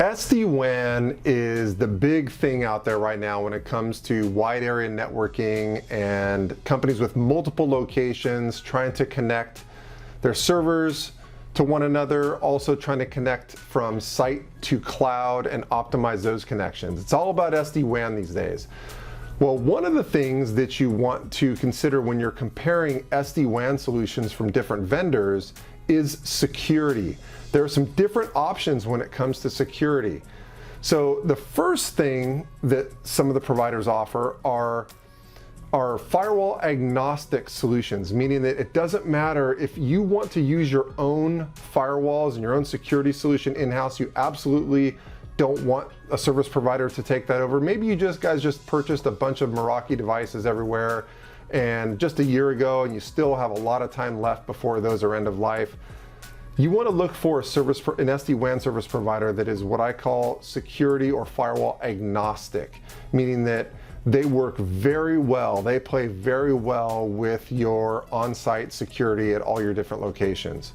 SD-WAN is the big thing out there right now when it comes to wide area networking and companies with multiple locations trying to connect their servers to one another, also trying to connect from site to cloud and optimize those connections. It's all about SD-WAN these days. Well, one of the things that you want to consider when you're comparing SD-WAN solutions from different vendors is security. There are some different options when it comes to security. So the first thing that some of the providers offer are firewall agnostic solutions, meaning that it doesn't matter if you want to use your own firewalls and your own security solution in-house. You absolutely don't want a service provider to take that over. Maybe you guys just purchased a bunch of Meraki devices everywhere and just a year ago, and you still have a lot of time left before those are end of life. You want to look for an SD-WAN service provider that is what I call security or firewall agnostic, meaning that they work very well, they play very well with your on-site security at all your different locations.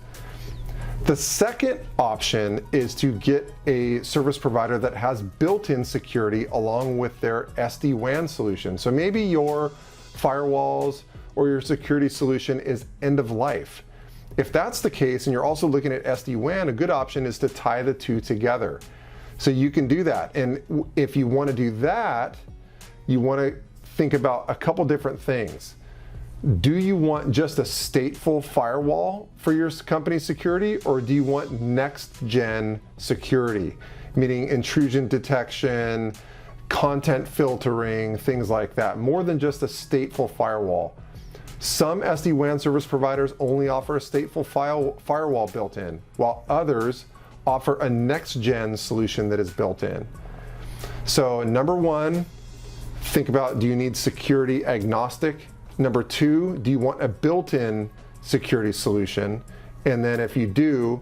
The second option is to get a service provider that has built-in security along with their SD-WAN solution. So maybe your firewalls or your security solution is end of life. If that's the case and you're also looking at SD-WAN, a good option is to tie the two together. So you can do that. And if you want to do that, you want to think about a couple different things. Do you want just a stateful firewall for your company's security, or do you want next-gen security, meaning intrusion detection, content filtering, things like that, more than just a stateful firewall? Some SD-WAN service providers only offer a stateful firewall built in, while others offer a next-gen solution that is built in. So number one, think about, do you need security agnostic? Number two, do you want a built-in security solution? And then if you do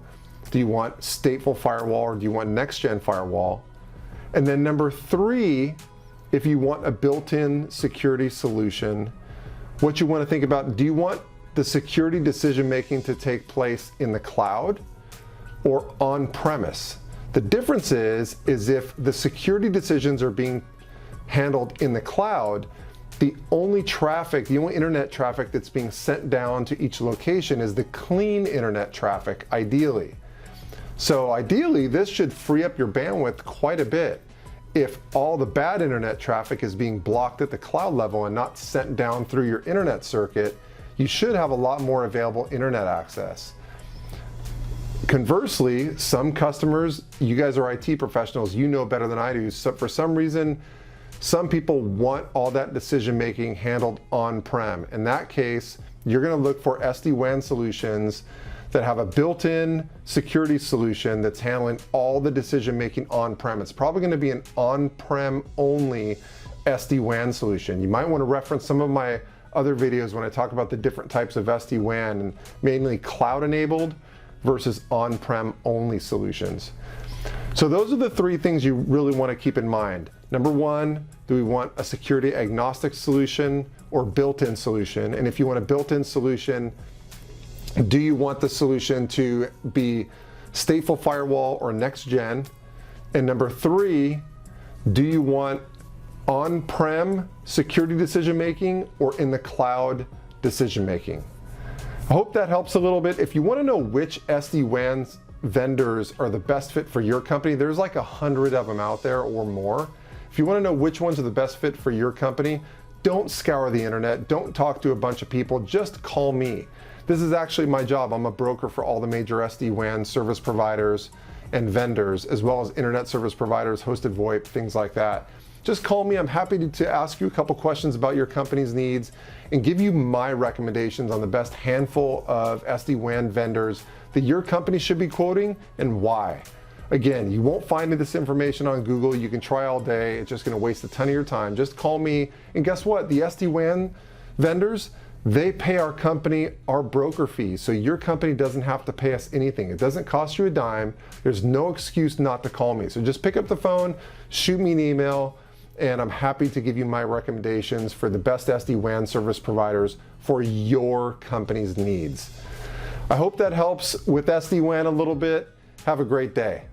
you want stateful firewall or do you want next-gen firewall? And then number three, if you want a built-in security solution, what you want to think about, do you want the security decision-making to take place in the cloud or on-premise? The difference is if the security decisions are being handled in the cloud, the only internet traffic that's being sent down to each location is the clean internet traffic, ideally. So ideally, this should free up your bandwidth quite a bit. If all the bad internet traffic is being blocked at the cloud level and not sent down through your internet circuit, you should have a lot more available internet access. Conversely, some customers, you guys are IT professionals, you know better than I do, so for some reason, some people want all that decision-making handled on-prem. In that case, you're going to look for SD-WAN solutions that have a built-in security solution that's handling all the decision-making on-prem. It's probably going to be an on-prem only SD-WAN solution. You might want to reference some of my other videos when I talk about the different types of SD-WAN, and mainly cloud-enabled versus on-prem only solutions. So those are the three things you really want to keep in mind. Number one, do we want a security agnostic solution or built-in solution? And if you want a built-in solution, do you want the solution to be stateful firewall or next gen? And number three, do you want on-prem security decision-making or in the cloud decision-making? I hope that helps a little bit. If you want to know which SD-WAN vendors are the best fit for your company, there's like 100 of them out there or more. If you want to know which ones are the best fit for your company, don't scour the internet, don't talk to a bunch of people, just call me. This is actually my job. I'm a broker for all the major SD-WAN service providers and vendors, as well as internet service providers, hosted VoIP, things like that. Just call me. I'm happy to ask you a couple questions about your company's needs and give you my recommendations on the best handful of SD-WAN vendors that your company should be quoting and why. Again, you won't find this information on Google. You can try all day. It's just going to waste a ton of your time. Just call me. And guess what? The SD-WAN vendors, they pay our company our broker fees. So your company doesn't have to pay us anything. It doesn't cost you a dime. There's no excuse not to call me. So just pick up the phone, shoot me an email, and I'm happy to give you my recommendations for the best SD-WAN service providers for your company's needs. I hope that helps with SD-WAN a little bit. Have a great day.